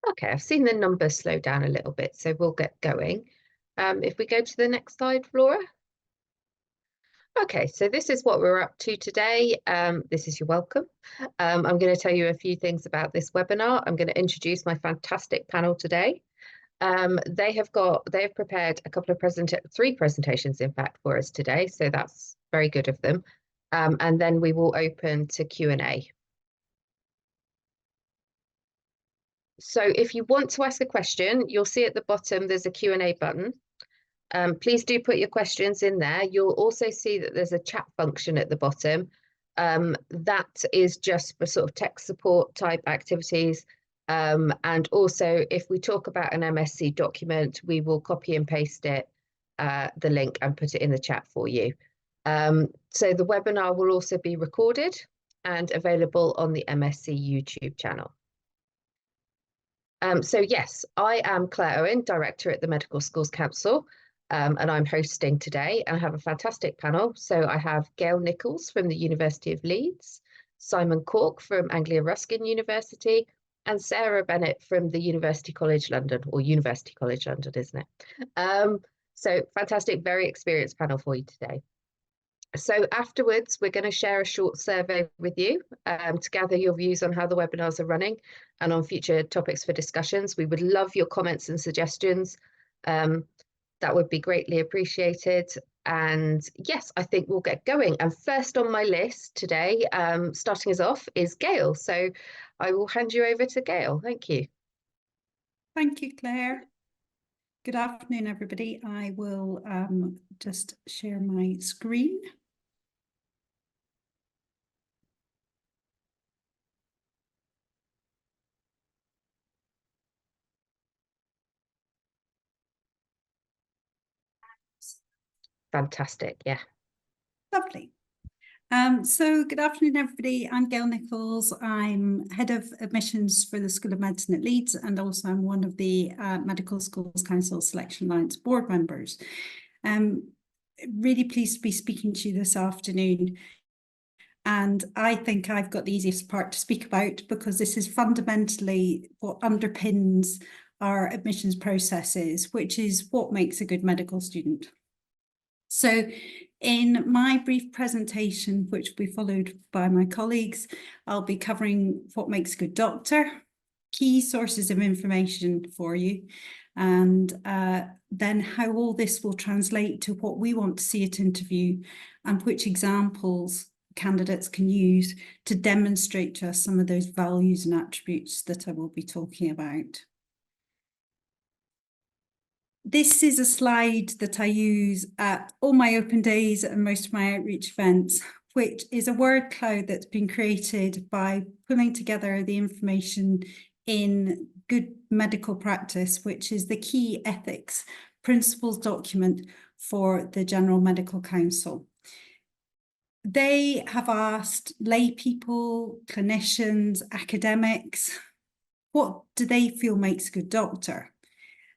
Okay, I've seen the numbers slow down a little bit, so we'll get going. If we go to the next slide, Laura. Okay, so this is what we're up to today. This is your welcome. I'm going to tell you a few things about this webinar. I'm going to introduce my fantastic panel today. They have prepared a couple of three presentations, in fact, for us today. So that's very good of them. And then we will open to Q&A. So if you want to ask a question, you'll see at the bottom there's a Q&A button. Please do put your questions in there. You'll also see that there's a chat function at the bottom. That is just for sort of tech support type activities. And also, if we talk about an MSc document, we will copy and paste it, the link, and put it in the chat for you. So the webinar will also be recorded and available on the MSc YouTube channel. So yes, I am Claire Owen, Director at the Medical Schools Council, and I'm hosting today, and I have a fantastic panel. So I have Gail Nicholls from the University of Leeds, Simon Cork from Anglia Ruskin University, and Sarah Bennett from the University College London, or University College London, isn't it? So fantastic, very experienced panel for you today. So afterwards, we're going to share a short survey with you to gather your views on how the webinars are running and on future topics for discussions. We would love your comments and suggestions. That would be greatly appreciated. And yes, I think we'll get going. And first on my list today, starting us off, is Gail. So I will hand you over to Gail. Thank you. Thank you, Claire. Good afternoon, everybody. I will just share my screen. Fantastic, yeah. Lovely. So good afternoon, everybody. I'm Gail Nicholls. I'm Head of Admissions for the School of Medicine at Leeds, and also I'm one of the Medical Schools Council Selection Alliance board members. Really pleased to be speaking to you this afternoon. And I think I've got the easiest part to speak about, because this is fundamentally what underpins our admissions processes, which is what makes a good medical student. So in my brief presentation, which will be followed by my colleagues, I'll be covering what makes a good doctor, key sources of information for you, and then how all this will translate to what we want to see at interview, and which examples candidates can use to demonstrate to us some of those values and attributes that I will be talking about. This is a slide that I use at all my open days and most of my outreach events, which is a word cloud that's been created by pulling together the information in good medical practice, which is the key ethics principles document for the General Medical Council. They have asked lay people, clinicians, academics, what do they feel makes a good doctor?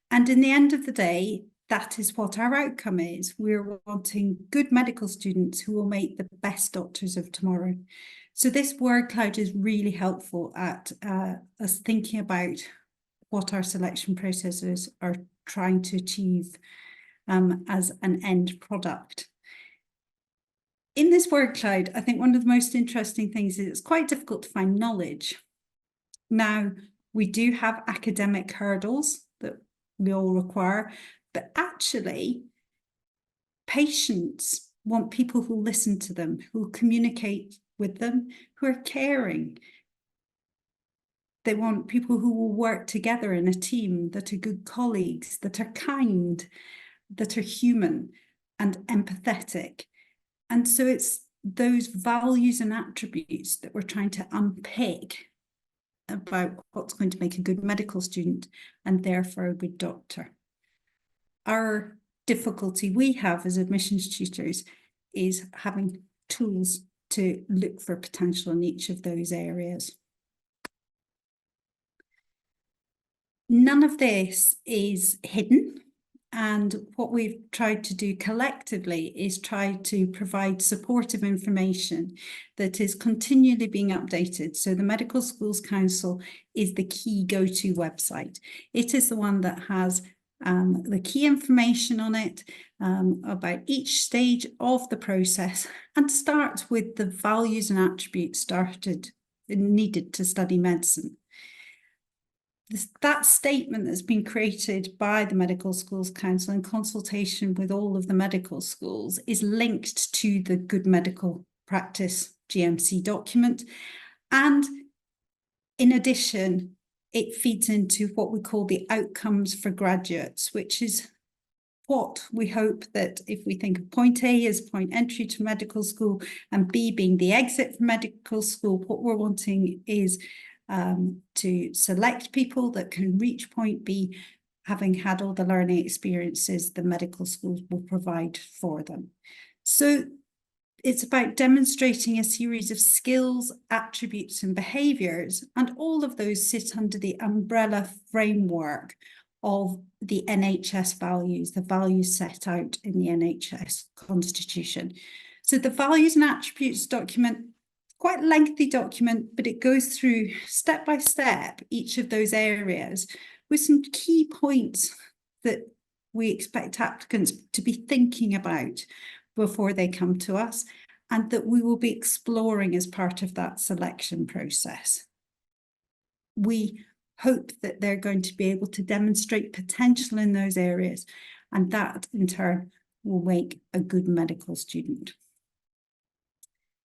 And in the end of the day, that is what our outcome is. We're wanting good medical students who will make the best doctors of tomorrow. So this word cloud is really helpful at us thinking about what our selection processes are trying to achieve as an end product. In this word cloud, I think one of the most interesting things is it's quite difficult to find knowledge. Now, we do have academic hurdles that we all require, but actually patients want people who listen to them, who communicate with them, who are caring. They want people who will work together in a team, that are good colleagues, that are kind, that are human and empathetic. And so it's those values and attributes that we're trying to unpick about what's going to make a good medical student and therefore a good doctor. Our difficulty we have as admissions tutors is having tools to look for potential in each of those areas. None of this is hidden. And what we've tried to do collectively is try to provide supportive information that is continually being updated. So the Medical Schools Council is the key go-to website. It is the one that has the key information on it about each stage of the process, and starts with the values and attributes needed to study medicine. That statement that's been created by the Medical Schools Council in consultation with all of the medical schools is linked to the Good Medical Practice GMC document. And in addition, it feeds into what we call the outcomes for graduates, which is what we hope that if we think of point A as point entry to medical school and B being the exit from medical school, what we're wanting is to select people that can reach point B, having had all the learning experiences the medical schools will provide for them. So it's about demonstrating a series of skills, attributes, and behaviours, and all of those sit under the umbrella framework of the NHS values, the values set out in the NHS Constitution. So the values and attributes document, quite a lengthy document, but it goes through step by step each of those areas with some key points that we expect applicants to be thinking about before they come to us, and that we will be exploring as part of that selection process. We hope that they're going to be able to demonstrate potential in those areas, and that in turn will make a good medical student.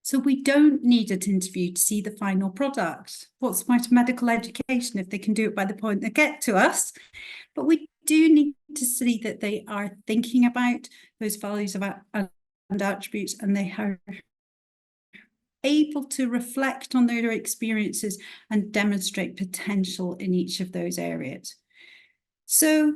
So we don't need an interview to see the final product. What's my medical education if they can do it by the point they get to us? But we do need to see that they are thinking about those values and attributes, and they are able to reflect on their experiences and demonstrate potential in each of those areas. So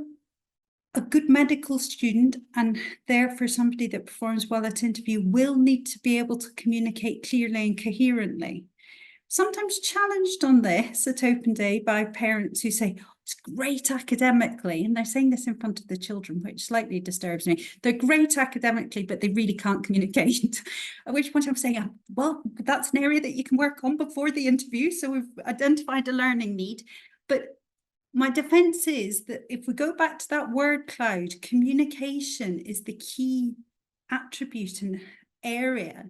a good medical student, and therefore somebody that performs well at interview, will need to be able to communicate clearly and coherently. Sometimes challenged on this at Open Day by parents who say, oh, it's great academically, and they're saying this in front of the children, which slightly disturbs me. They're great academically, but they really can't communicate. At which point I'm saying, well, that's an area that you can work on before the interview. So we've identified a learning need. But my defense is that if we go back to that word cloud, communication is the key attribute and area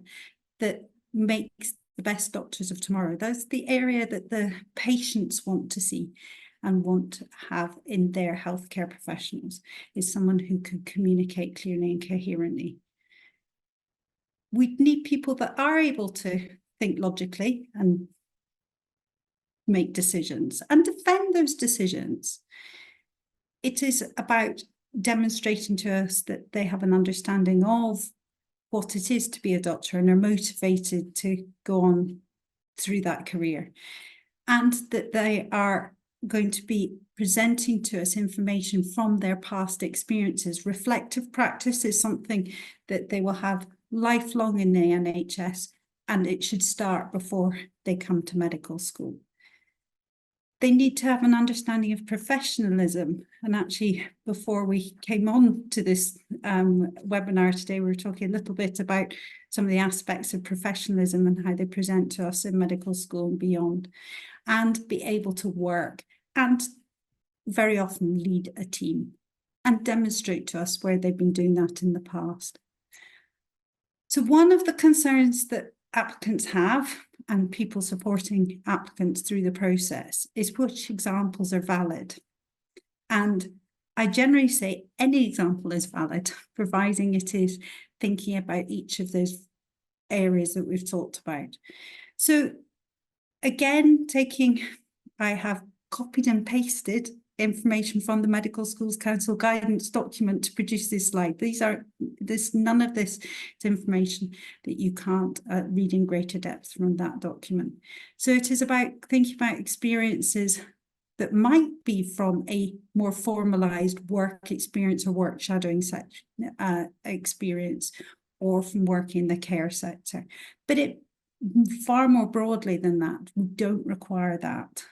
that makes the best doctors of tomorrow. That's the area that the patients want to see and want to have in their healthcare professionals, is someone who can communicate clearly and coherently. We need people that are able to think logically and make decisions and defend those decisions. It is about demonstrating to us that they have an understanding of what it is to be a doctor and are motivated to go on through that career, and that they are going to be presenting to us information from their past experiences. Reflective practice is something that they will have lifelong in the NHS, and it should start before they come to medical school. They need to have an understanding of professionalism. And actually, before we came on to this webinar today, we were talking a little bit about some of the aspects of professionalism and how they present to us in medical school and beyond, and be able to work and very often lead a team and demonstrate to us where they've been doing that in the past. So one of the concerns that applicants have, and people supporting applicants through the process, is which examples are valid. And I generally say any example is valid, providing it is thinking about each of those areas that we've talked about. So again, I have copied and pasted information from the Medical Schools Council guidance document to produce this slide. None of this is information that you can't read in greater depth from that document. So it is about thinking about experiences that might be from a more formalised work experience or work shadowing experience, or from working in the care sector. But it far more broadly than that, we don't require that.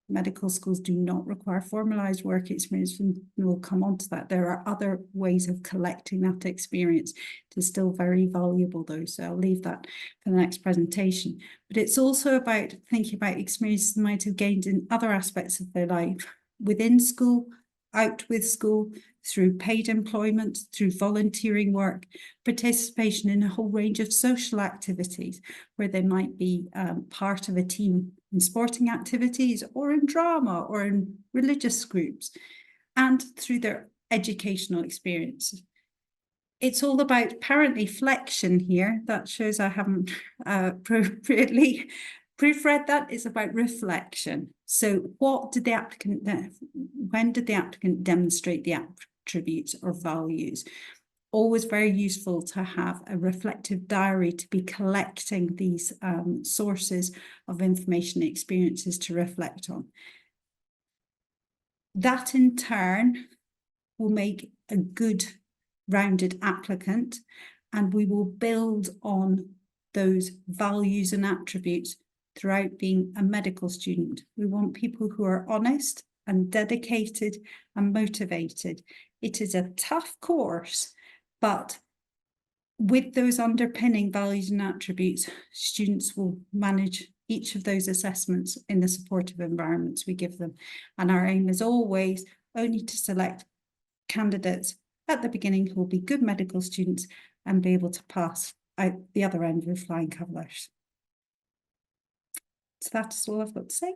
medical schools do not require formalised work experience, and we'll come on to that. There are other ways of collecting that experience. It is still very valuable though, so I'll leave that for the next presentation. But it's also about thinking about experiences they might have gained in other aspects of their life, within school, out with school, through paid employment, through volunteering work, participation in a whole range of social activities where they might be part of a team in sporting activities or in drama or in religious groups, and through their educational experiences. It's all about parent reflection here. That shows I haven't appropriately proofread that. It's about reflection. So what did the applicant, when did the applicant demonstrate the attributes or values? Always very useful to have a reflective diary to be collecting these sources of information and experiences to reflect on. That in turn will make a good rounded applicant, and we will build on those values and attributes throughout being a medical student. We want people who are honest and dedicated and motivated. It is a tough course, but with those underpinning values and attributes, students will manage each of those assessments in the supportive environments we give them. And our aim is always only to select candidates at the beginning who will be good medical students and be able to pass out the other end with flying colours. So that's all I've got to say.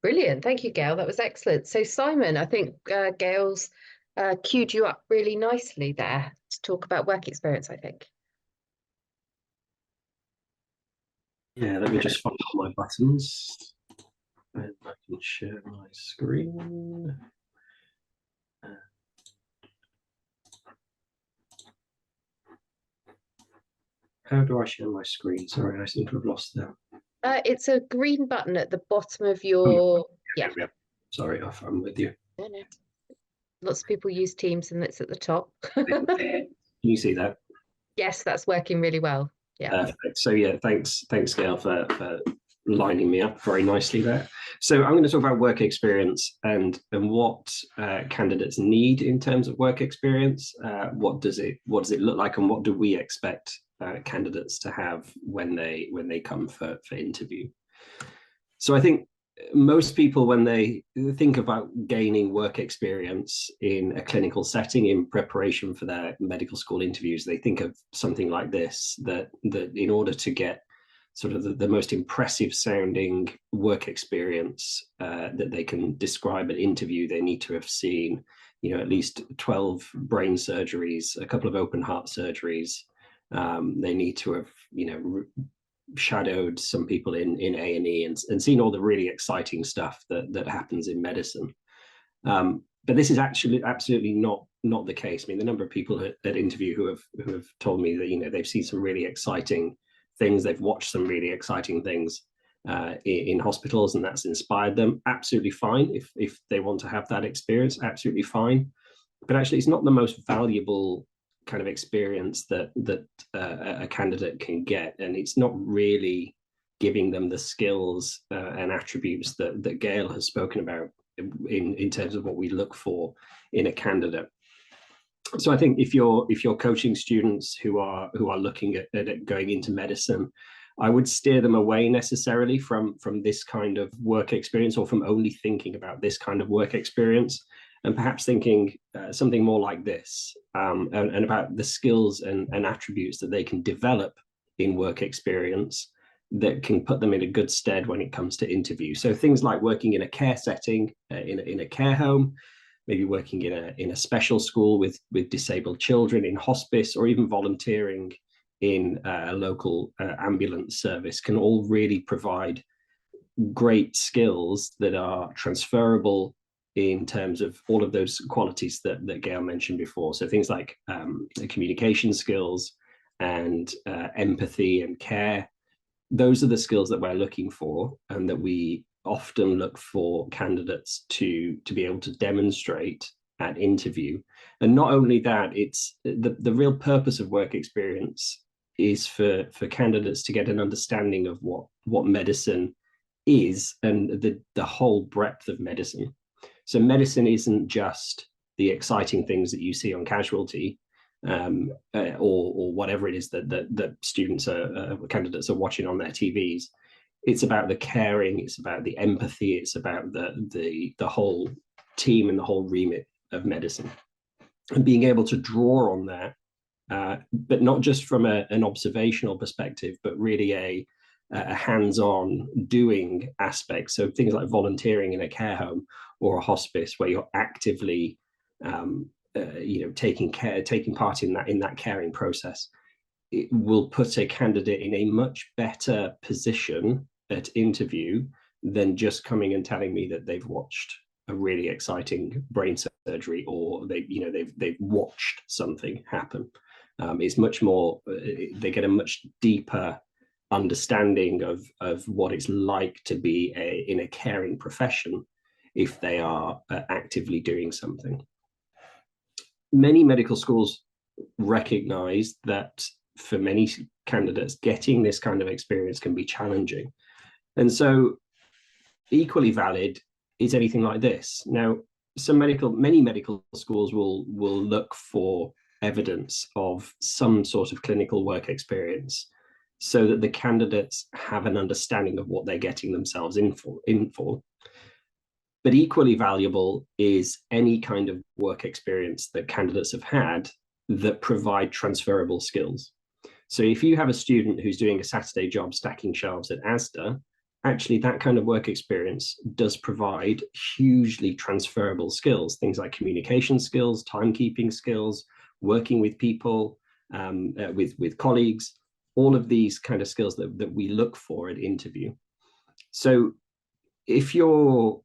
Brilliant. Thank you, Gail. That was excellent. So Simon, I think Gail's queued you up really nicely there to talk about work experience, I think. Yeah, let me just find all my buttons and I can share my screen. How do I share my screen? Sorry, I seem to have lost that. It's a green button at the bottom of your, yeah. Sorry, I'm with you. No. Lots of people use Teams and it's at the top. Can you see that? Yes, that's working really well. Yeah. Perfect. So yeah, thanks Gail for lining me up very nicely there. So I'm going to talk about work experience and what candidates need in terms of work experience. What does it look like, and what do we expect candidates to have when they come for interview? So I think most people, when they think about gaining work experience in a clinical setting in preparation for their medical school interviews, they think of something like this, that in order to get sort of the most impressive sounding work experience that they can describe at interview, they need to have seen, at least 12 brain surgeries, a couple of open heart surgeries. They need to have, shadowed some people in A&E and seen all the really exciting stuff that happens in medicine. But this is actually absolutely not the case. I mean, the number of people at interview who have told me that they've seen some really exciting things, they've watched some really exciting things in hospitals, and that's inspired them. Absolutely fine if they want to have that experience. Absolutely fine. But actually, it's not the most valuable kind of experience that a candidate can get, and it's not really giving them the skills and attributes that Gail has spoken about in terms of what we look for in a candidate. So I think if you're coaching students who are looking at it going into medicine, I would steer them away necessarily from this kind of work experience, or from only thinking about this kind of work experience, and perhaps thinking something more like this, and about the skills and attributes that they can develop in work experience that can put them in a good stead when it comes to interview. So things like working in a care setting, in a care home, maybe working in a special school with disabled children, in hospice, or even volunteering in a local ambulance service, can all really provide great skills that are transferable in terms of all of those qualities that Gail mentioned before. So things like communication skills and empathy and care. Those are the skills that we're looking for, and that we often look for candidates to be able to demonstrate at interview. And not only that, it's the real purpose of work experience is for candidates to get an understanding of what medicine is, and the whole breadth of medicine. So medicine isn't just the exciting things that you see on Casualty, or whatever it is that students candidates are watching on their TVs. It's about the caring, it's about the empathy, it's about the whole team and the whole remit of medicine, and being able to draw on that, but not just from an observational perspective, but really a hands-on doing aspect. So things like volunteering in a care home or a hospice, where you're actively taking part in that caring process. It will put a candidate in a much better position at interview than just coming and telling me that they've watched a really exciting brain surgery, or they've watched something happen. It's much more, they get a much deeper understanding of what it's like to be in a caring profession if they are actively doing something. Many medical schools recognize that for many candidates, getting this kind of experience can be challenging. And so equally valid is anything like this. Now, many medical schools will look for evidence of some sort of clinical work experience, so that the candidates have an understanding of what they're getting themselves in for. But equally valuable is any kind of work experience that candidates have had that provide transferable skills. So if you have a student who's doing a Saturday job stacking shelves at Asda, actually that kind of work experience does provide hugely transferable skills, things like communication skills, timekeeping skills, working with people, with colleagues, all of these kind of skills that we look for at interview. So if your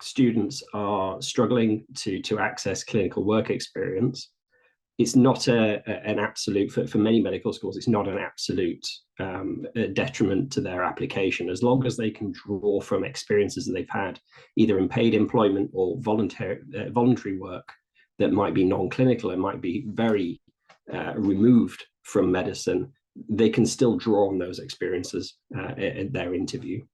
students are struggling to access clinical work experience, it's not an absolute, for many medical schools, it's not an absolute detriment to their application, as long as they can draw from experiences that they've had, either in paid employment or voluntary work that might be non-clinical and might be very removed from medicine. They can still draw on those experiences at their interview.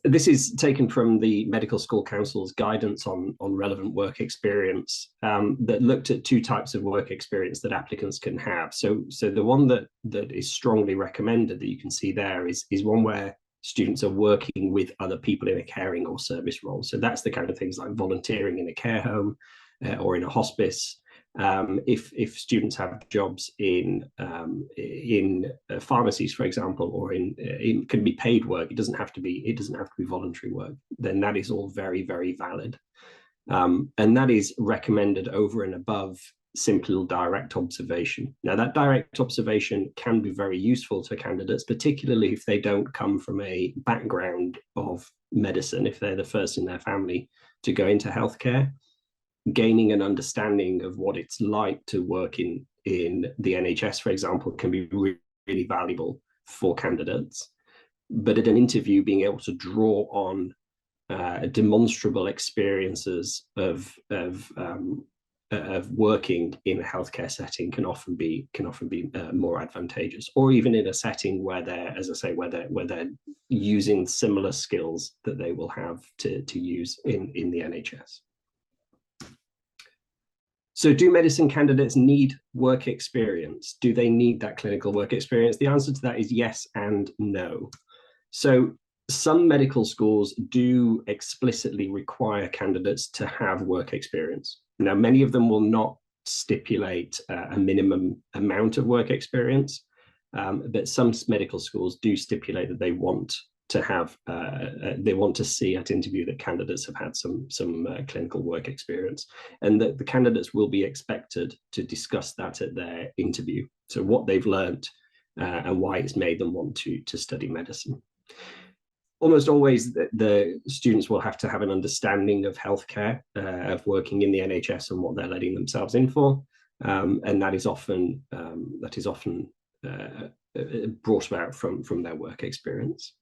This is taken from the Medical School Council's guidance on relevant work experience, that looked at two types of work experience that applicants can have. So the one that is strongly recommended that you can see there is one where students are working with other people in a caring or service role. So that's the kind of things like volunteering in a care home or in a hospice. If students have jobs in pharmacies, for example, or it can be paid work, it doesn't have to be voluntary work, then that is all very, very valid. And that is recommended over and above simple direct observation. Now, that direct observation can be very useful to candidates, particularly if they don't come from a background of medicine, if they're the first in their family to go into healthcare. Gaining an understanding of what it's like to work in the NHS, for example, can be really valuable for candidates. But at an interview, being able to draw on demonstrable experiences of working in a healthcare setting can often be more advantageous, or even in a setting where they're, as I say, where they're using similar skills that they will have to use in the NHS. So do medicine candidates need work experience? Do they need that clinical work experience? The answer to that is yes and no. So some medical schools do explicitly require candidates to have work experience. Now, many of them will not stipulate a minimum amount of work experience, but some medical schools do stipulate that they want to have, they want to see at interview that candidates have had some clinical work experience, and that the candidates will be expected to discuss that at their interview. So what they've learned and why it's made them want to study medicine. Almost always the students will have to have an understanding of healthcare, of working in the NHS and what they're letting themselves in for. And that is often brought about from their work experience.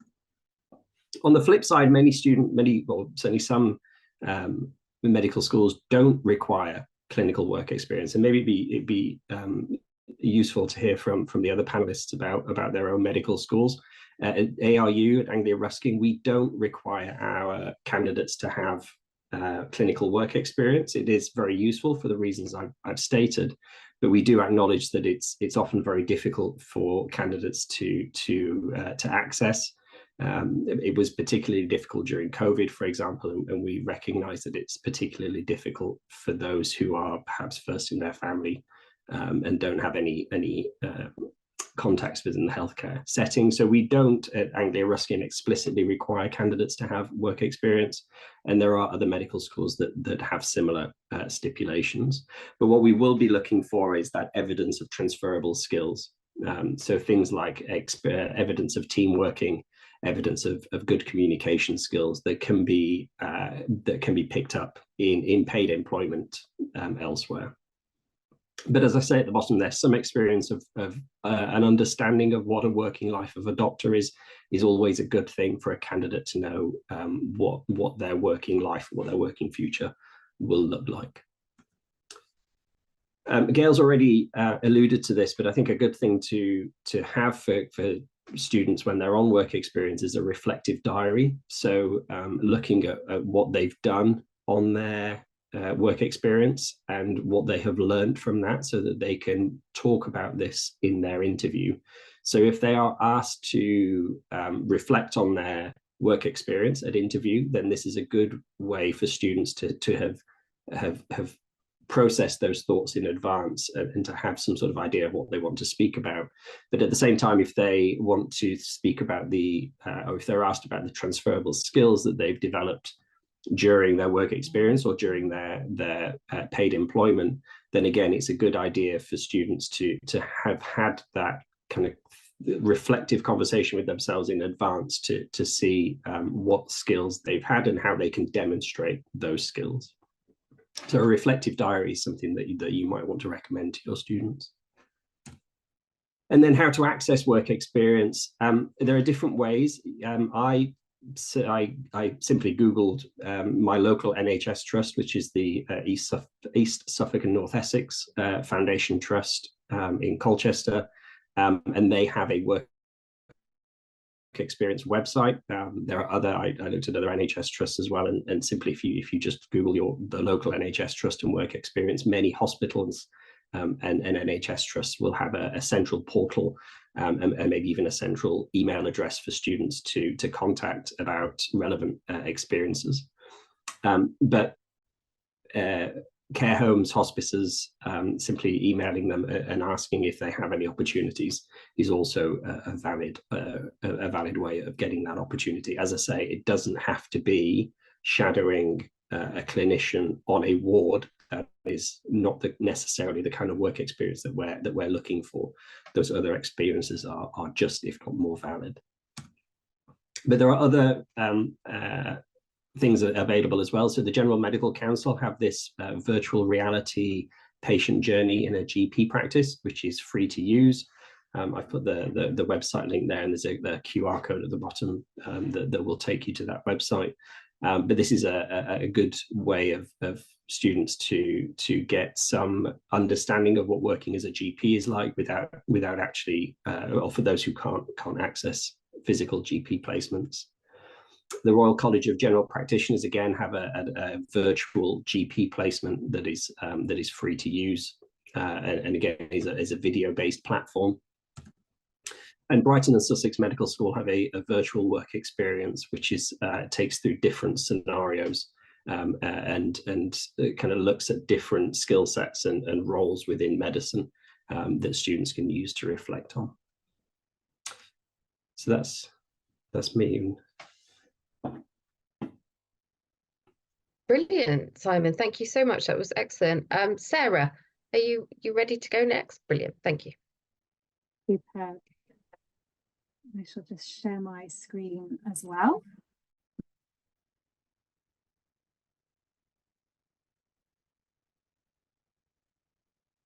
On the flip side, certainly some medical schools don't require clinical work experience, and maybe it'd be useful to hear from the other panelists about their own medical schools. At ARU, at Anglia Ruskin, we don't require our candidates to have clinical work experience. It is very useful for the reasons I've stated, but we do acknowledge that it's often very difficult for candidates to access. It was particularly difficult during COVID, for example, and we recognise that it's particularly difficult for those who are perhaps first in their family and don't have any contacts within the healthcare setting. So we don't at Anglia Ruskin explicitly require candidates to have work experience, and there are other medical schools that have similar stipulations. But what we will be looking for is that evidence of transferable skills. So things like evidence of team working, evidence of good communication skills that can be picked up in paid employment elsewhere. But as I say at the bottom, there's some experience of an understanding of what a working life of a doctor is always a good thing for a candidate to know what their working life, what their working future will look like. Gail's already alluded to this, but I think a good thing to have for students when they're on work experience is a reflective diary. So looking at what they've done on their work experience and what they have learned from that, so that they can talk about this in their interview. So if they are asked to reflect on their work experience at interview, then this is a good way for students to have processed those thoughts in advance and to have some sort of idea of what they want to speak about. But at the same time, if they want to speak about or if they're asked about the transferable skills that they've developed during their work experience or during their paid employment, then again, it's a good idea for students to have had that kind of reflective conversation with themselves in advance to see what skills they've had and how they can demonstrate those skills. So a reflective diary is something that you might want to recommend to your students. And then how to access work experience. There are different ways. I simply Googled my local NHS trust, which is the East Suffolk and North Essex Foundation Trust in Colchester, and they have a work experience website. There are other, I looked at other NHS trusts as well, and simply if you just Google the local NHS trust and work experience, many hospitals and NHS trusts will have a central portal and maybe even a central email address for students to contact about relevant experiences. But care homes, hospices, simply emailing them and asking if they have any opportunities is also a valid way of getting that opportunity. As I say, it doesn't have to be shadowing a clinician on a ward. That is not necessarily the kind of work experience that we're looking for. Those other experiences are just, if not more, valid. But there are other things available as well. So the General Medical Council have this virtual reality patient journey in a GP practice, which is free to use. I've put the website link there, and there's the QR code at the bottom that will take you to that website. But this is a good way of students to get some understanding of what working as a GP is like without actually, or for those who can't access physical GP placements. The Royal College of General Practitioners again have a virtual GP placement that is free to use, and again is a video-based platform. And Brighton and Sussex Medical School have a virtual work experience, which takes through different scenarios and kind of looks at different skill sets and roles within medicine that students can use to reflect on. So that's me. Brilliant, Simon. Thank you so much. That was excellent. Sarah, are you ready to go next? Brilliant. Thank you. Superb. I shall just share my screen as well.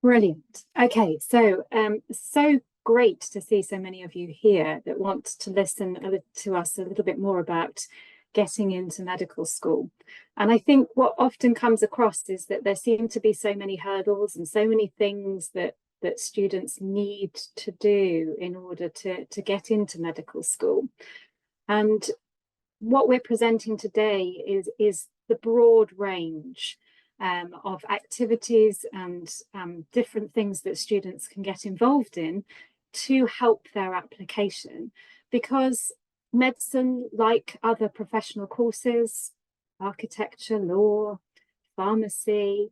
Brilliant. Okay, so so great to see so many of you here that want to listen to us a little bit more about getting into medical school. And I think what often comes across is that there seem to be so many hurdles and so many things that that students need to do in order to get into medical school. And what we're presenting today is the broad range of activities and different things that students can get involved in to help their application, because medicine, like other professional courses, architecture, law, pharmacy,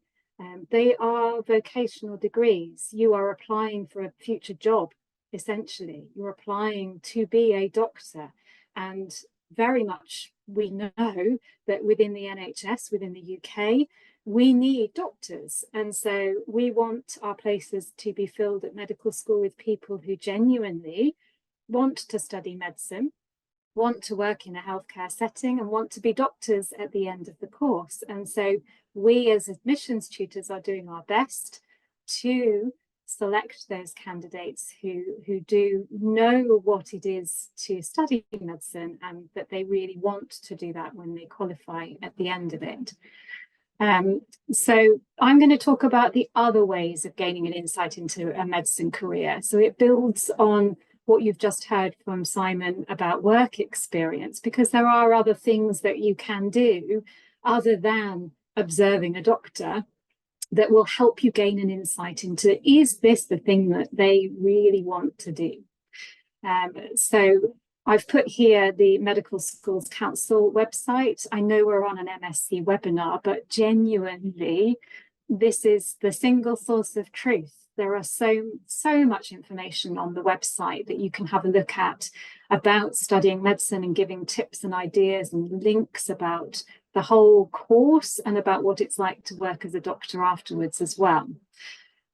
they are vocational degrees. You are applying for a future job, essentially. You're applying to be a doctor. And very much we know that within the NHS, within the UK, we need doctors. And so we want our places to be filled at medical school with people who genuinely want to study medicine, want to work in a healthcare setting, and want to be doctors at the end of the course. And so we as admissions tutors are doing our best to select those candidates who do know what it is to study medicine, and that they really want to do that when they qualify at the end of it. So I'm going to talk about the other ways of gaining an insight into a medicine career. So it builds on what you've just heard from Simon about work experience, because there are other things that you can do other than observing a doctor that will help you gain an insight into, is this the thing that they really want to do? So I've put here the Medical Schools Council website. I know we're on an MSc webinar, but genuinely, this is the single source of truth. There are so much information on the website that you can have a look at about studying medicine, and giving tips and ideas and links about the whole course and about what it's like to work as a doctor afterwards as well.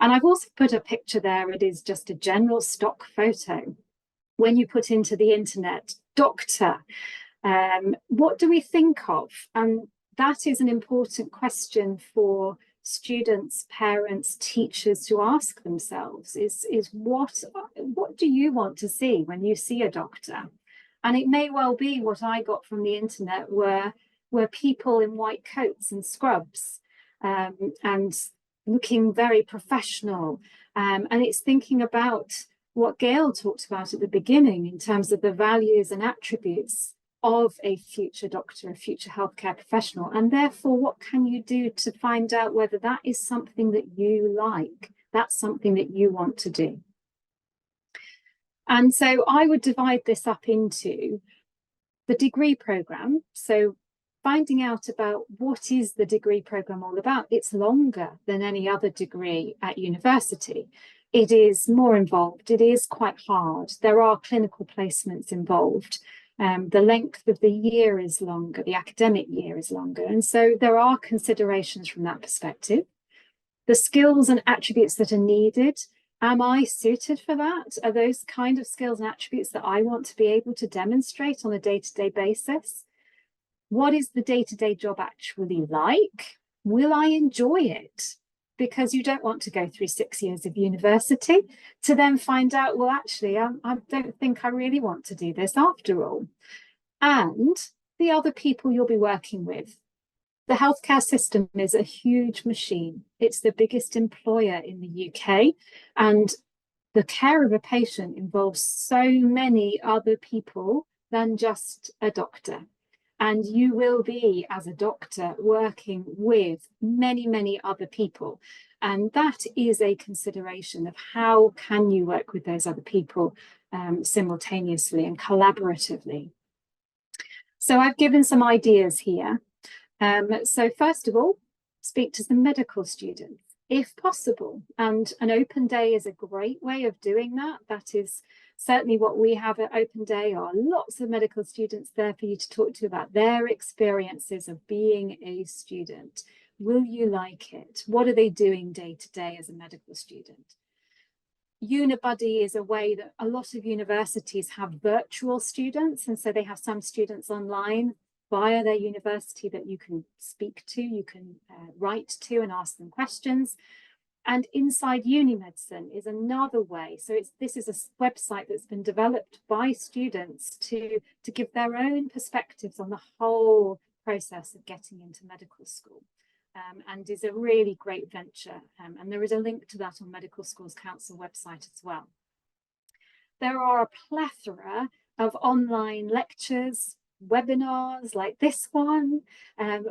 And I've also put a picture there. It is just a general stock photo. When you put into the internet, doctor, what do we think of? And that is an important question for students, parents, teachers to ask themselves, is what do you want to see when you see a doctor? And it may well be what I got from the internet were people in white coats and scrubs, and looking very professional. And it's thinking about what Gail talked about at the beginning in terms of the values and attributes of a future doctor, a future healthcare professional. And therefore, what can you do to find out whether that is something that you like, that's something that you want to do? And so I would divide this up into the degree programme. So finding out about what is the degree programme all about. It's longer than any other degree at university. It is more involved. It is quite hard. There are clinical placements involved. The length of the year is longer. The academic year is longer. And so there are considerations from that perspective. The skills and attributes that are needed. Am I suited for that? Are those kind of skills and attributes that I want to be able to demonstrate on a day-to-day basis? What is the day-to-day job actually like? Will I enjoy it? Because you don't want to go through 6 years of university to then find out, well, actually, I don't think I really want to do this after all. And the other people you'll be working with. The healthcare system is a huge machine. It's the biggest employer in the UK, and the care of a patient involves so many other people than just a doctor. And you will be, as a doctor, working with many, many other people. And that is a consideration of how can you work with those other people simultaneously and collaboratively. So I've given some ideas here. So first of all, speak to some medical students, if possible. And an open day is a great way of doing that. That is certainly what we have at Open Day. Are lots of medical students there for you to talk to about their experiences of being a student. Will you like it? What are they doing day to day as a medical student? Unibuddy is a way that a lot of universities have virtual students, and so they have some students online via their university that you can speak to, you can write to and ask them questions. And Inside Uni Medicine is another way. So this is a website that's been developed by students to give their own perspectives on the whole process of getting into medical school. and is a really great venture. And there is a link to that on Medical Schools Council website as well. There are a plethora of online lectures, webinars like this one,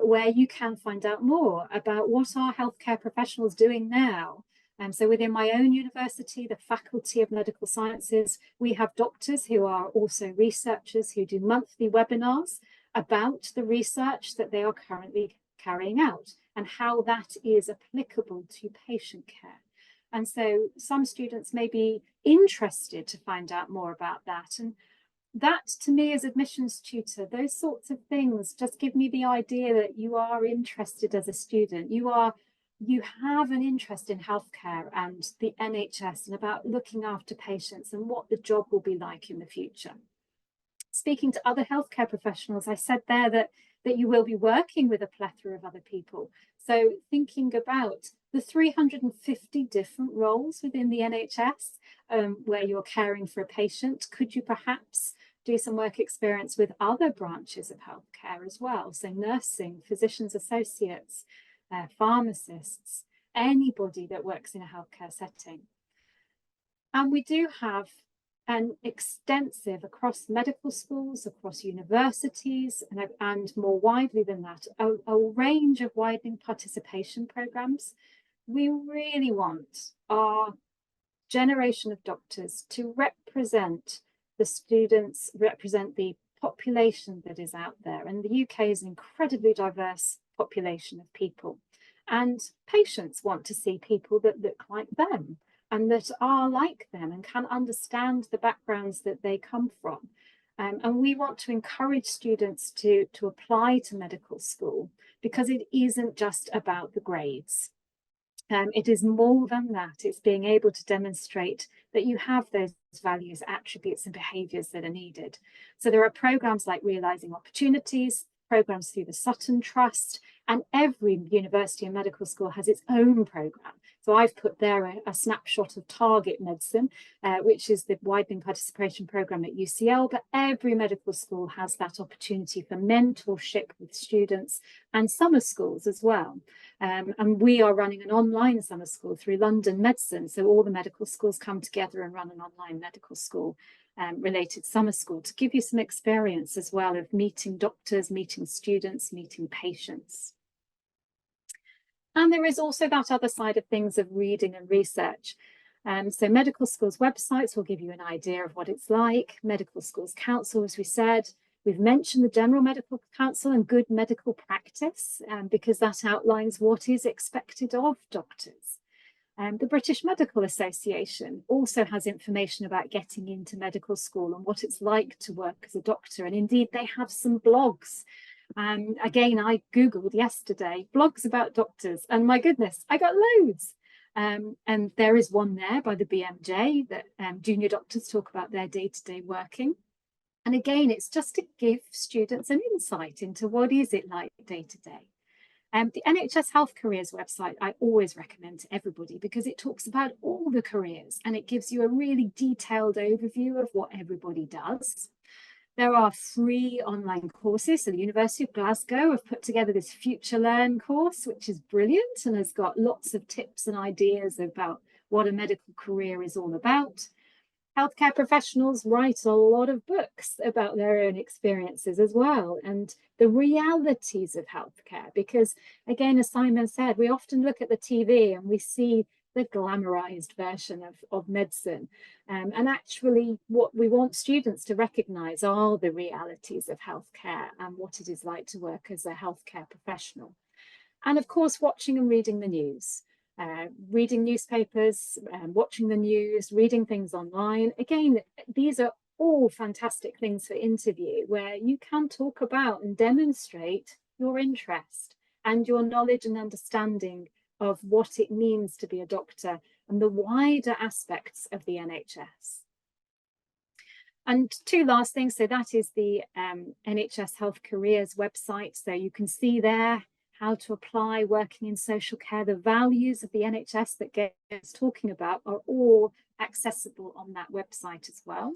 where you can find out more about what are healthcare professionals doing now. So within my own university, the Faculty of Medical Sciences, we have doctors who are also researchers who do monthly webinars about the research that they are currently carrying out and how that is applicable to patient care. And so some students may be interested to find out more about that. And that, to me, as admissions tutor, those sorts of things just give me the idea that you are interested as a student. You have an interest in healthcare and the NHS and about looking after patients and what the job will be like in the future. Speaking to other healthcare professionals, I said there that you will be working with a plethora of other people. So thinking about the 350 different roles within the NHS where you're caring for a patient, could you perhaps do some work experience with other branches of healthcare as well? So nursing, physicians associates, pharmacists, anybody that works in a healthcare setting. And we do have an extensive, across medical schools, across universities, and more widely than that, a range of widening participation programs. We really want our generation of doctors to represent the students, represent the population that is out there. And the UK is an incredibly diverse population of people. And patients want to see people that look like them and that are like them and can understand the backgrounds that they come from. And we want to encourage students to apply to medical school because it isn't just about the grades. It is more than that. It's being able to demonstrate that you have those values, attributes and behaviours that are needed. So there are programs like Realising Opportunities, programs through the Sutton Trust, and every university and medical school has its own programme. So I've put there a snapshot of Target Medicine, which is the widening participation programme at UCL, but every medical school has that opportunity for mentorship with students and summer schools as well. And we are running an online summer school through London Medicine. So all the medical schools come together and run an online medical school related summer school to give you some experience as well of meeting doctors, meeting students, meeting patients. And there is also that other side of things of reading and research. So medical schools websites will give you an idea of what it's like. Medical Schools Council, as we said, we've mentioned the General Medical Council and good medical practice because that outlines what is expected of doctors. The British Medical Association also has information about getting into medical school and what it's like to work as a doctor. And indeed, they have some blogs. Again, I Googled yesterday, blogs about doctors, and my goodness, I got loads. And there is one there by the BMJ that junior doctors talk about their day-to-day working. And again, it's just to give students an insight into what is it like day-to-day. The NHS Health Careers website, I always recommend to everybody because it talks about all the careers and it gives you a really detailed overview of what everybody does. There are free online courses. So the University of Glasgow have put together this Future Learn course, which is brilliant and has got lots of tips and ideas about what a medical career is all about. Healthcare professionals write a lot of books about their own experiences as well and the realities of healthcare, because again, as Simon said, we often look at the TV and we see the glamorized version of medicine. And actually what we want students to recognise are the realities of healthcare and what it is like to work as a healthcare professional. And of course, watching and reading the news. Reading newspapers, watching the news, reading things online. Again, these are all fantastic things for interview where you can talk about and demonstrate your interest and your knowledge and understanding of what it means to be a doctor and the wider aspects of the NHS. And two last things, so that is the NHS Health Careers website. So you can see there how to apply working in social care. The values of the NHS that Gail is talking about are all accessible on that website as well.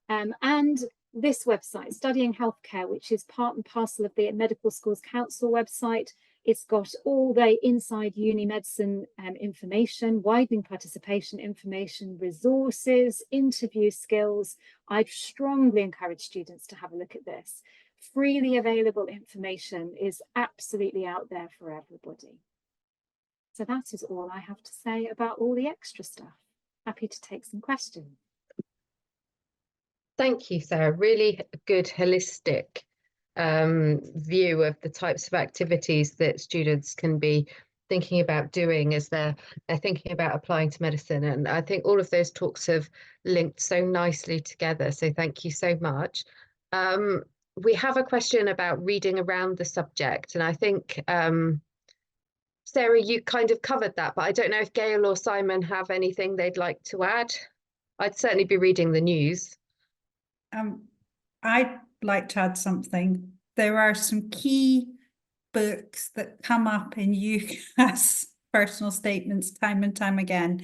And this website, Studying Healthcare, which is part and parcel of the Medical Schools Council website, It's got all the inside uni medicine information, widening participation information, resources, interview skills. I'd strongly encourage students to have a look at this. Freely available information is absolutely out there for everybody. So that is all I have to say about all the extra stuff. Happy to take some questions. Thank you, Sarah. Really good holistic view of the types of activities that students can be thinking about doing as they're thinking about applying to medicine. And I think all of those talks have linked so nicely together. So thank you so much. We have a question about reading around the subject, and I think Sarah, you kind of covered that, but I don't know if Gail or Simon have anything they'd like to add. I'd certainly be reading the news. I'd like to add something. There are some key books that come up in UCAS personal statements time and time again.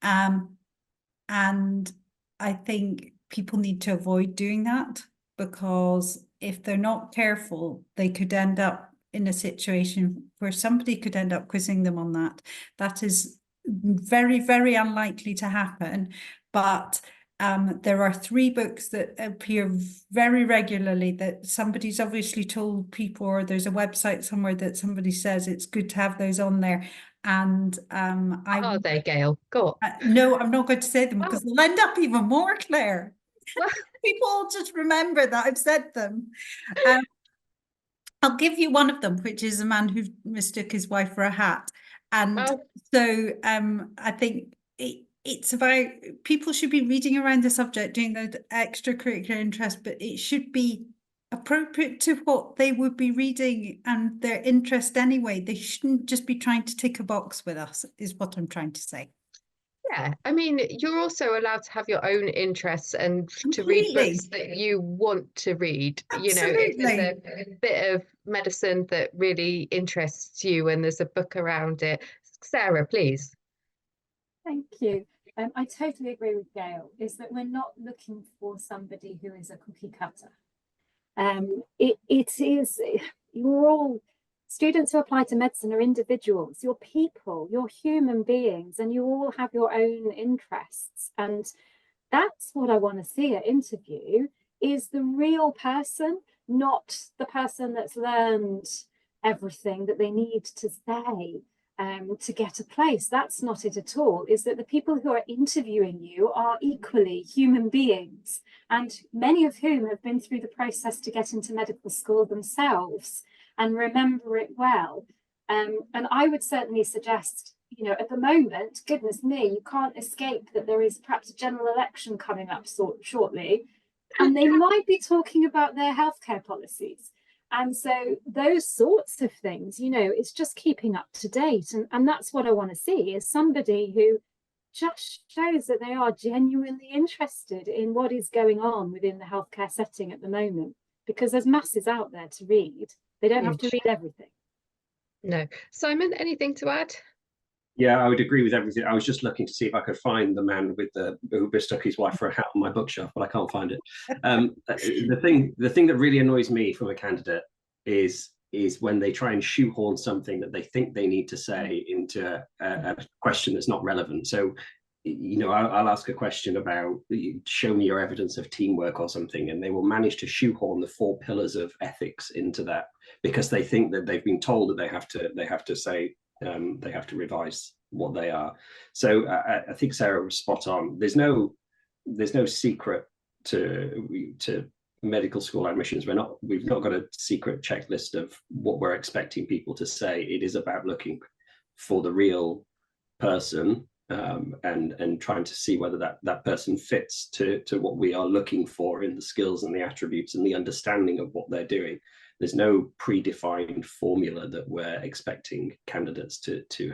And I think people need to avoid doing that, because if they're not careful, they could end up in a situation where somebody could end up quizzing them on that. That is very, very unlikely to happen. But there are 3 books that appear very regularly that somebody's obviously told people, or there's a website somewhere that somebody says it's good to have those on there. And Are they, Gail? Go on. no, I'm not going to say them because they'll end up even more, Claire. People will just remember that I've said them. I'll give you one of them, which is a man who mistook his wife for a hat. And so I think it's about, people should be reading around the subject, doing the extracurricular interest, but it should be appropriate to what they would be reading and their interest anyway. They shouldn't just be trying to tick a box with us, is what I'm trying to say. Yeah, I mean, you're also allowed to have your own interests and to Completely. read books that you want to read. You know, if there's a bit of medicine that really interests you and there's a book around it. Sarah, please. Thank you. I totally agree with Gail, is that we're not looking for somebody who is a cookie cutter. It is, you're all, students who apply to medicine are individuals, you're people, you're human beings, and you all have your own interests. And that's what I want to see at interview, is the real person, not the person that's learned everything that they need to say to get a place. That's not it at all. Is that the people who are interviewing you are equally human beings, and many of whom have been through the process to get into medical school themselves and remember it well. And I would certainly suggest, you know, at the moment, goodness me, you can't escape that there is perhaps a general election coming up shortly, and they might be talking about their healthcare policies. And so those sorts of things, you know, it's just keeping up to date. And that's what I want to see, is somebody who just shows that they are genuinely interested in what is going on within the healthcare setting at the moment, because there's masses out there to read. They don't have to read everything. No. Simon, anything to add? Yeah, I would agree with everything. I was just looking to see if I could find the man with who mistook his wife for a hat on my bookshelf, but I can't find it. The thing that really annoys me from a candidate is when they try and shoehorn something that they think they need to say into a question that's not relevant. So, you know, I'll ask a question about, show me your evidence of teamwork or something, and they will manage to shoehorn the 4 pillars of ethics into that, because they think that they've been told that they have to say, they have to revise what they are. So I think Sarah was spot on. There's no secret to medical school admissions. We've not got a secret checklist of what we're expecting people to say. It is about looking for the real person, and trying to see whether that person fits to what we are looking for in the skills and the attributes and the understanding of what they're doing. There's no predefined formula that we're expecting candidates to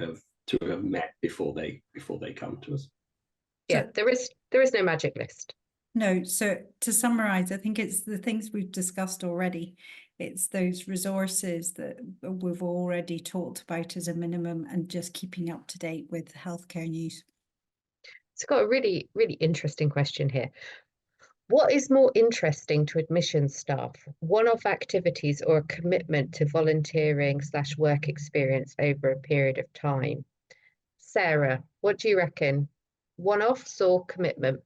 have met before they come to us. Yeah, there is no magic list. No, so to summarize, I think it's the things we've discussed already. It's those resources that we've already talked about as a minimum, and just keeping up to date with healthcare news. It's got a really, really interesting question here. What is more interesting to admissions staff, one-off activities or a commitment to volunteering / work experience over a period of time? Sarah, what do you reckon? One-offs or commitment?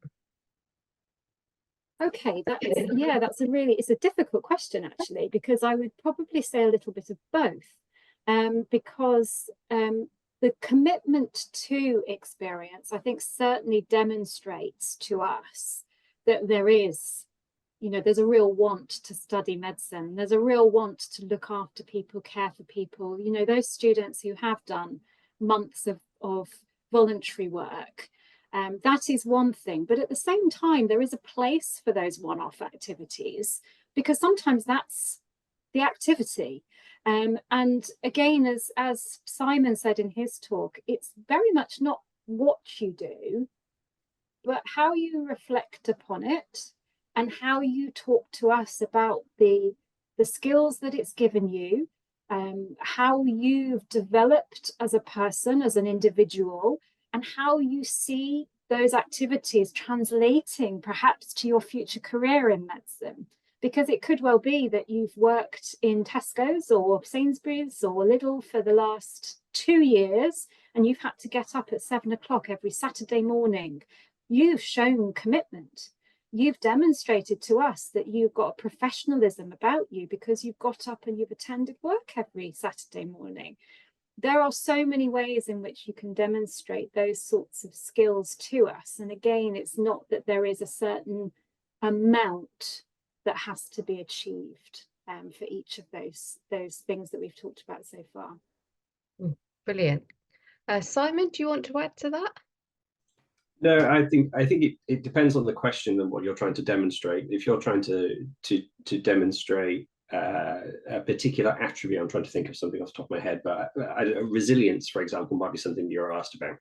Okay, that's it's a difficult question actually, because I would probably say a little bit of both. Because the commitment to experience, I think, certainly demonstrates to us that there is, there's a real want to study medicine. There's a real want to look after people, care for people. Those students who have done months of voluntary work, that is one thing. But at the same time, there is a place for those one-off activities, because sometimes that's the activity. And again, as Simon said in his talk, it's very much not what you do, but how you reflect upon it and how you talk to us about the skills that it's given you, how you've developed as a person, as an individual, and how you see those activities translating perhaps to your future career in medicine. Because it could well be that you've worked in Tesco's or Sainsbury's or Lidl for the last 2 years, and you've had to get up at 7 o'clock every Saturday morning. You've shown commitment. You've demonstrated to us that you've got a professionalism about you because you've got up and you've attended work every Saturday morning. There are so many ways in which you can demonstrate those sorts of skills to us. And again, it's not that there is a certain amount that has to be achieved for each of those things that we've talked about so far. Brilliant. Simon, do you want to add to that? No, I think it depends on the question and what you're trying to demonstrate. If you're trying to demonstrate a particular attribute, I'm trying to think of something off the top of my head, but resilience, for example, might be something you're asked about.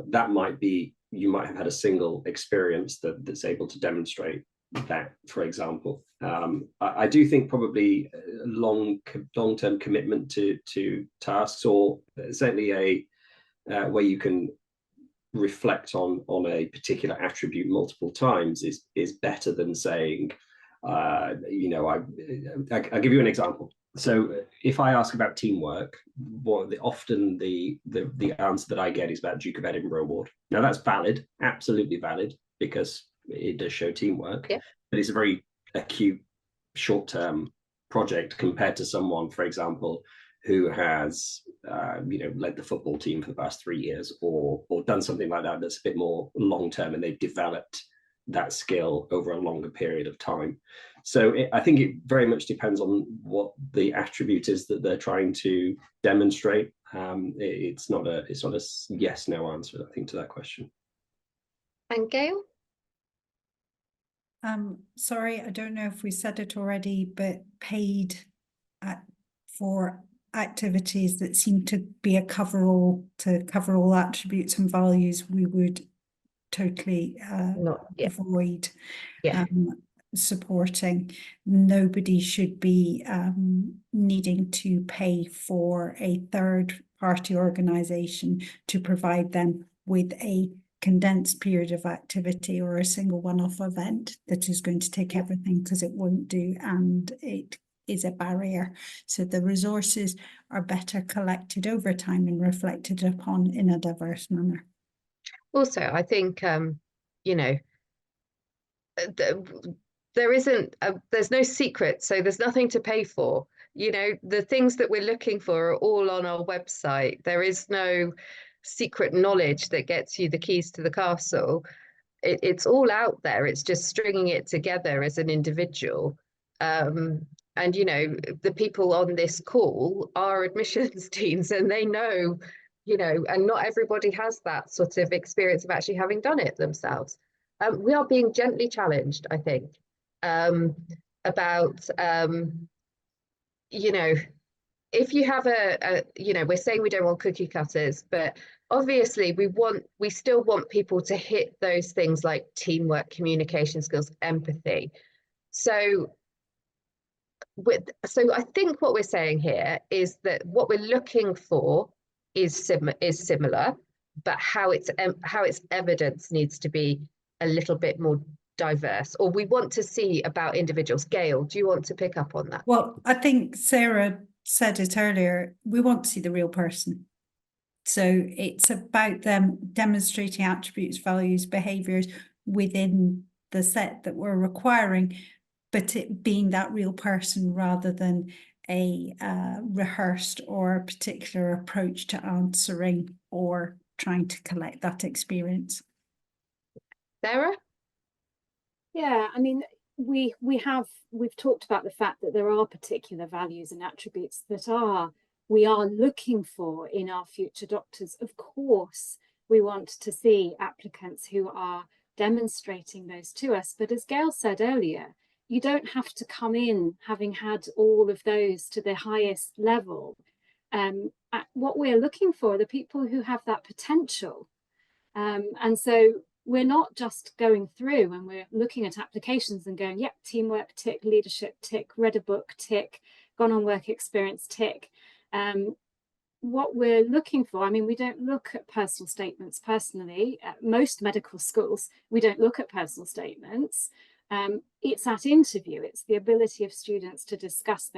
That might be, you might have had a single experience that's able to demonstrate that, for example. I do think probably long-term commitment to tasks, or certainly a where you can reflect on a particular attribute multiple times is better than saying, I'll give you an example. So if I ask about teamwork, often the answer that I get is about Duke of Edinburgh Award. Now that's valid, absolutely valid, because it does show teamwork, yeah. But it's a very acute, short-term project compared to someone, for example, who has led the football team for the past 3 years, or done something like that that's a bit more long-term, and they've developed that skill over a longer period of time. So I think it very much depends on what the attribute is that they're trying to demonstrate. It's not a yes/no answer, I think, to that question. And Gail? Sorry, I don't know if we said it already, but paid for activities that seem to be a cover-all, to cover all attributes and values, we would totally avoid supporting. Nobody should be needing to pay for a third-party organisation to provide them with a condensed period of activity or a single one-off event that is going to take everything, because it won't do, and it is a barrier. So the resources are better collected over time and reflected upon in a diverse manner. Also, I think there's no secret, so there's nothing to pay for. The things that we're looking for are all on our website. There is no secret knowledge that gets you the keys to the castle. It's all out there. It's just stringing it together as an individual. And the people on this call are admissions teams, and they know, and not everybody has that sort of experience of actually having done it themselves. We are being gently challenged, I think, about if you have we're saying we don't want cookie cutters, but obviously we still want people to hit those things like teamwork, communication skills, empathy. So I think what we're saying here is that what we're looking for is similar, but how its evidence needs to be a little bit more diverse, or we want to see about individuals. Gail, do you want to pick up on that? Well, I think Sarah said it earlier, we want to see the real person. So it's about them demonstrating attributes, values, behaviours within the set that we're requiring, but it being that real person rather than a rehearsed or particular approach to answering or trying to collect that experience. Sarah? Yeah, I mean, we've talked about the fact that there are particular values and attributes that we are looking for in our future doctors. Of course, we want to see applicants who are demonstrating those to us. But as Gail said earlier, you don't have to come in having had all of those to the highest level. What we're looking for are the people who have that potential. And so we're not just going through and we're looking at applications and going, yep, teamwork, tick, leadership, tick, read a book, tick, gone on work experience, tick. What we're looking for, I mean, we don't look at personal statements personally. At most medical schools, we don't look at personal statements. It's that interview. It's the ability of students to discuss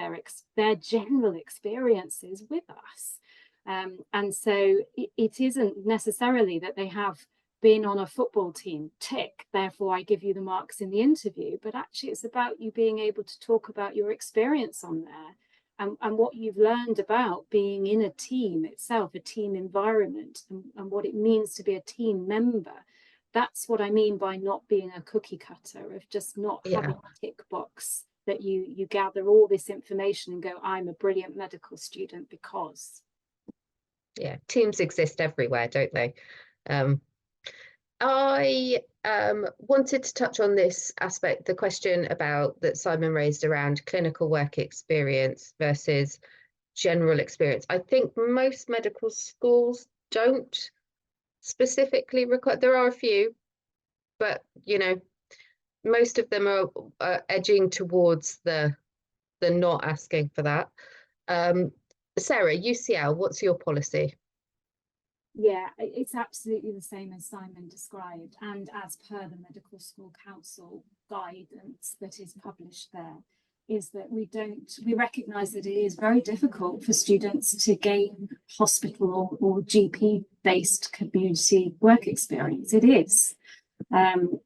their general experiences with us. And so it isn't necessarily that they have been on a football team, tick, therefore I give you the marks in the interview, but actually it's about you being able to talk about your experience on there and what you've learned about being in a team itself, a team environment, and what it means to be a team member. That's what I mean by not being a cookie cutter, of just not having a tick box that you gather all this information and go, I'm a brilliant medical student because. Yeah, teams exist everywhere, don't they? I wanted to touch on this aspect, the question about that Simon raised around clinical work experience versus general experience. I think most medical schools don't specifically require, there are a few, but you know, most of them are edging towards the not asking for that. Sarah, UCL, what's your policy? Yeah, it's absolutely the same as Simon described, and as per the Medical School Council guidance that is published there, is that we recognise that it is very difficult for students to gain hospital or GP-based community work experience. It is. You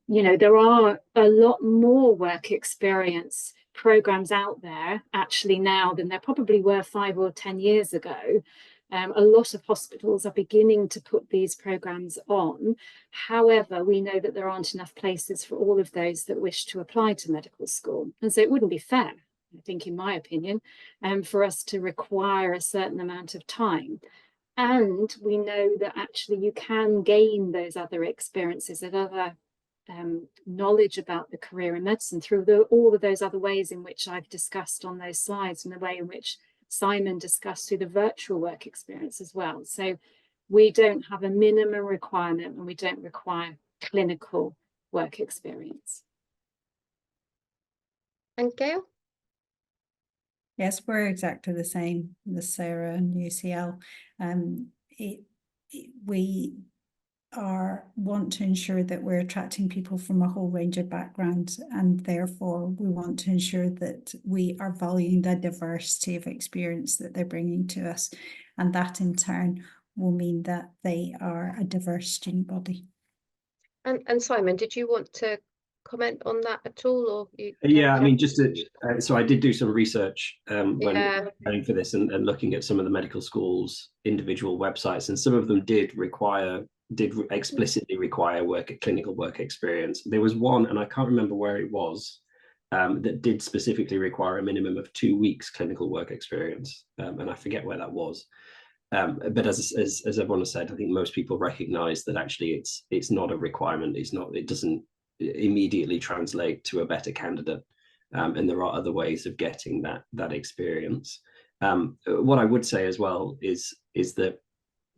know, there are a lot more work experience programs out there actually now than there probably were 5 or 10 years ago. A lot of hospitals are beginning to put these programs on. However, we know that there aren't enough places for all of those that wish to apply to medical school. And so it wouldn't be fair, I think, in my opinion, for us to require a certain amount of time. And we know that actually you can gain those other experiences and other knowledge about the career in medicine through all of those other ways in which I've discussed on those slides, and the way in which Simon discussed through the virtual work experience as well. So we don't have a minimum requirement, and we don't require clinical work experience. And Gail? Yes, we're exactly the same as Sarah and UCL. We want to ensure that we're attracting people from a whole range of backgrounds, and therefore we want to ensure that we are valuing the diversity of experience that they're bringing to us, and that in turn will mean that they are a diverse student body. And Simon, did you want to comment on that at all, or you? Yeah, I mean, just to, so I did do some research when going for this and looking at some of the medical schools' individual websites, and some of them did explicitly require clinical work experience. There was one, and I can't remember where it was, that did specifically require a minimum of 2 weeks clinical work experience, and I forget where that was. But as everyone has said, I think most people recognise that actually it's not a requirement. It doesn't immediately translate to a better candidate, and there are other ways of getting that experience. What I would say as well is that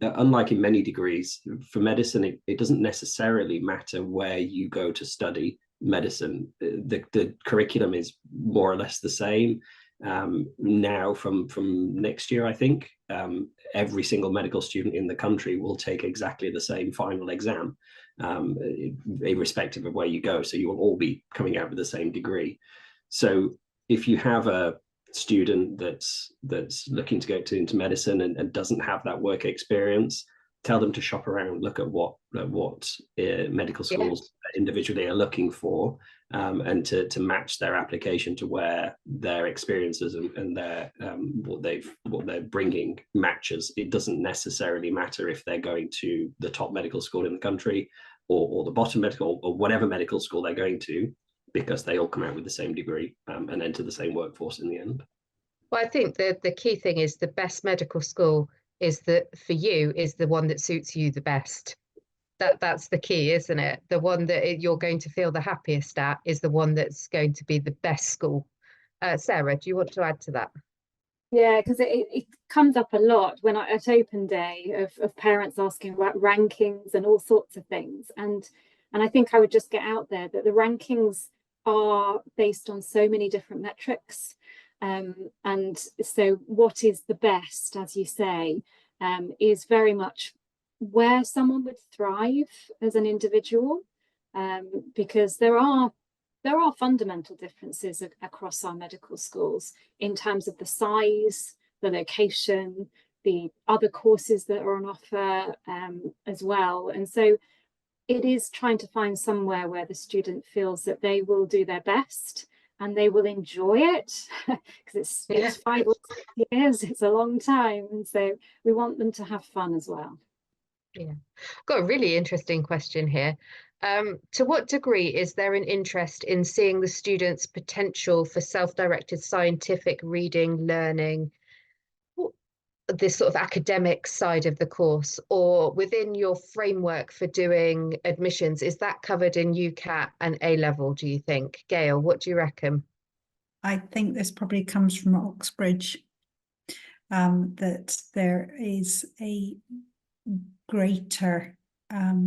unlike in many degrees, for medicine, it doesn't necessarily matter where you go to study medicine. The curriculum is more or less the same. Now from next year, I think, every single medical student in the country will take exactly the same final exam. irrespective of where you go. So you will all be coming out with the same degree. So if you have a student that's looking to go into medicine and doesn't have that work experience, tell them to shop around, look at what medical schools individually are looking for, and to match their application to where their experiences and their what they're bringing matches. It doesn't necessarily matter if they're going to the top medical school in the country or the bottom medical or whatever medical school they're going to, because they all come out with the same degree and enter the same workforce in the end. Well, I think the key thing is the best medical school is that for you is the one that suits you the best. That's the key, isn't it? The one that you're going to feel the happiest at is the one that's going to be the best school. Sarah, do you want to add to that? Yeah, because it comes up a lot when at open day of parents asking about rankings and all sorts of things. And I think I would just get out there that the rankings are based on so many different metrics. And so what is the best, as you say, is very much where someone would thrive as an individual, because there are fundamental differences across our medical schools in terms of the size, the location, the other courses that are on offer as well. And so it is trying to find somewhere where the student feels that they will do their best and they will enjoy it, because it's 5 or 6 years, it's a long time. And so we want them to have fun as well. Yeah, got a really interesting question here. To what degree is there an interest in seeing the students' potential for self-directed scientific reading, learning, this sort of academic side of the course, or within your framework for doing admissions, is that covered in UCAT and A-level, do you think? Gail, what do you reckon? I think this probably comes from Oxbridge, that there is a greater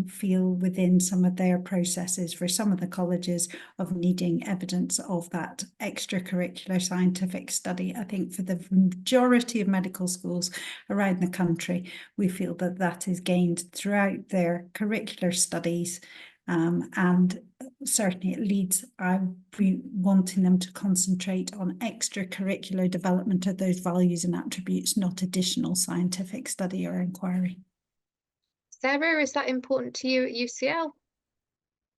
feel within some of their processes for some of the colleges of needing evidence of that extracurricular scientific study. I think for the majority of medical schools around the country, we feel that that is gained throughout their curricular studies, and certainly at Leeds, I'm wanting them to concentrate on extracurricular development of those values and attributes, not additional scientific study or inquiry. Sarah, is that important to you at UCL?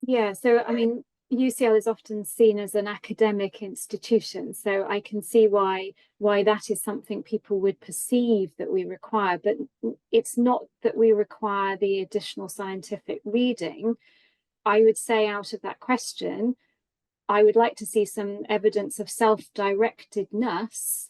Yeah, so I mean, UCL is often seen as an academic institution, so I can see why that is something people would perceive that we require, but it's not that we require the additional scientific reading. I would say out of that question, I would like to see some evidence of self-directedness,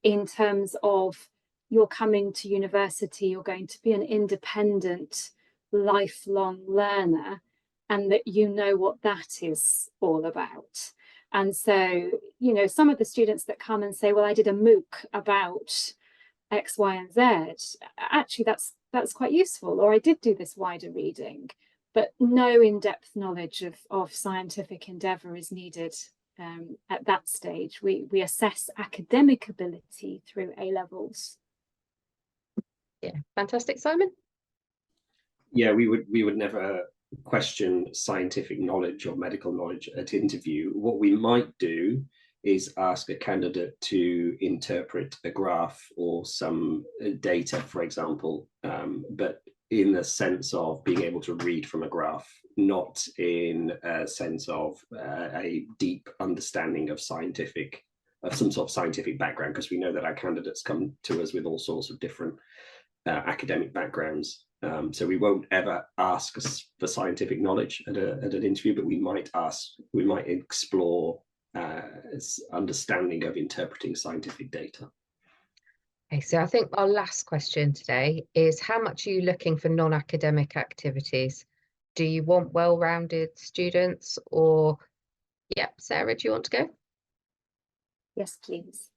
in terms of you're coming to university, you're going to be an independent, lifelong learner, and that you know what that is all about. And so, you know, some of the students that come and say, well, I did a MOOC about X, Y, and Z, actually that's quite useful, or I did do this wider reading, but no in-depth knowledge of scientific endeavour is needed at that stage. We assess academic ability through A-levels. Yeah, fantastic, Simon. Yeah, we would never question scientific knowledge or medical knowledge at interview. What we might do is ask a candidate to interpret a graph or some data, for example, but in the sense of being able to read from a graph, not in a sense of a deep understanding of some sort of scientific background, because we know that our candidates come to us with all sorts of different academic backgrounds. So we won't ever ask for scientific knowledge at an interview, but we might explore understanding of interpreting scientific data. Okay, so I think our last question today is, how much are you looking for non-academic activities? Do you want well-rounded students, or, Sarah, do you want to go? Yes, please.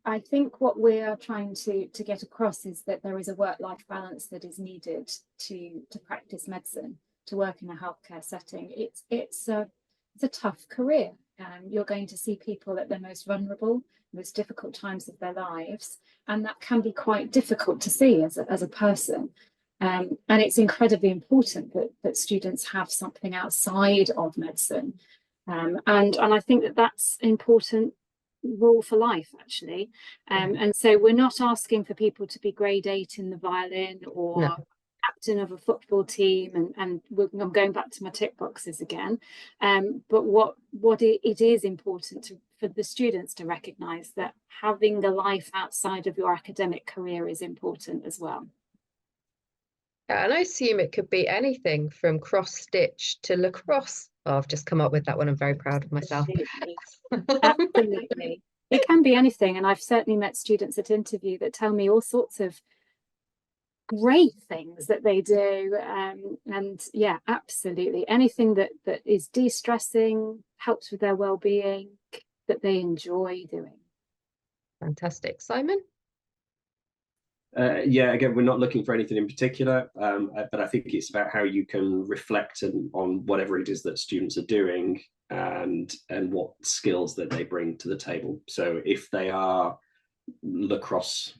I think what we are trying to get across is that there is a work-life balance that is needed to practice medicine, to work in a healthcare setting. It's a tough career. You're going to see people at their most vulnerable, most difficult times of their lives, and that can be quite difficult to see as a person. And it's incredibly important that students have something outside of medicine. And I think that that's important rule for life, actually. And so we're not asking for people to be grade 8 in the violin or No. captain of a football team, and I'm going back to my tick boxes again. But what it is important for the students to recognise that having a life outside of your academic career is important as well. And I assume it could be anything from cross-stitch to lacrosse. Oh, I've just come up with that one. I'm very proud of myself. Absolutely. It can be anything. And I've certainly met students at interview that tell me all sorts of great things that they do. And yeah, absolutely. Anything that is de-stressing, helps with their well-being, that they enjoy doing. Fantastic. Simon? Yeah, again, we're not looking for anything in particular, but I think it's about how you can reflect on whatever it is that students are doing and what skills that they bring to the table. So if they are lacrosse,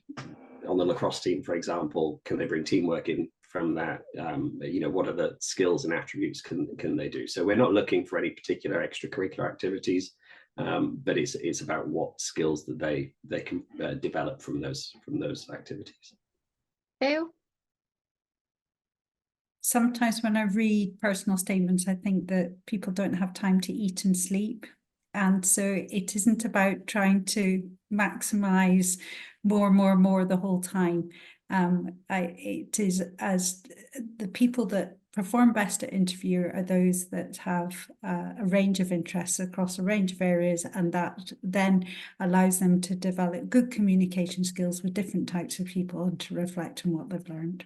on the lacrosse team, for example, can they bring teamwork in from that? What are the skills and attributes can they do? So we're not looking for any particular extracurricular activities, but it's about what skills that they can develop from those activities. Gail? Sometimes when I read personal statements, I think that people don't have time to eat and sleep. And so it isn't about trying to maximize more the whole time. It is, as the people that perform best at interview are those that have a range of interests across a range of areas, and that then allows them to develop good communication skills with different types of people and to reflect on what they've learned.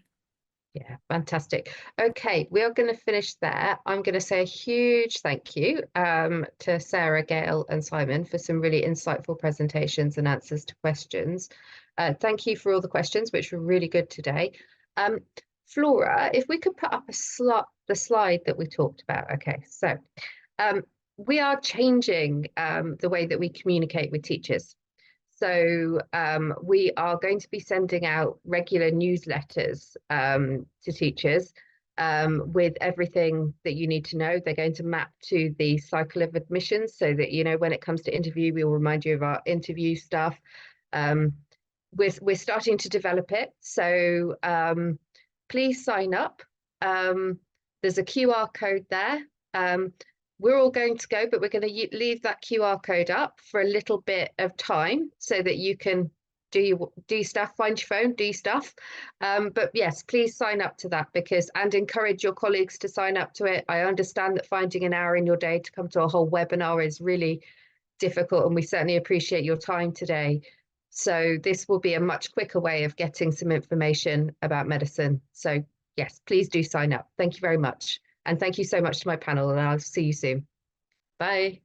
Yeah, fantastic. Okay, we are going to finish there. I'm going to say a huge thank you to Sarah, Gail and Simon for some really insightful presentations and answers to questions. Thank you for all the questions, which were really good today. Flora, if we could put up the slide that we talked about. Okay, so we are changing the way that we communicate with teachers. So we are going to be sending out regular newsletters to teachers with everything that you need to know. They're going to map to the cycle of admissions so that, when it comes to interview, we will remind you of our interview stuff. We're starting to develop it. So please sign up. There's a QR code there. We're all going to go, but we're going to leave that QR code up for a little bit of time so that you can do stuff, find your phone, do stuff. But yes, please sign up to that and encourage your colleagues to sign up to it. I understand that finding an hour in your day to come to a whole webinar is really difficult, and we certainly appreciate your time today. So this will be a much quicker way of getting some information about medicine. So yes, please do sign up. Thank you very much. And thank you so much to my panel, and I'll see you soon. Bye.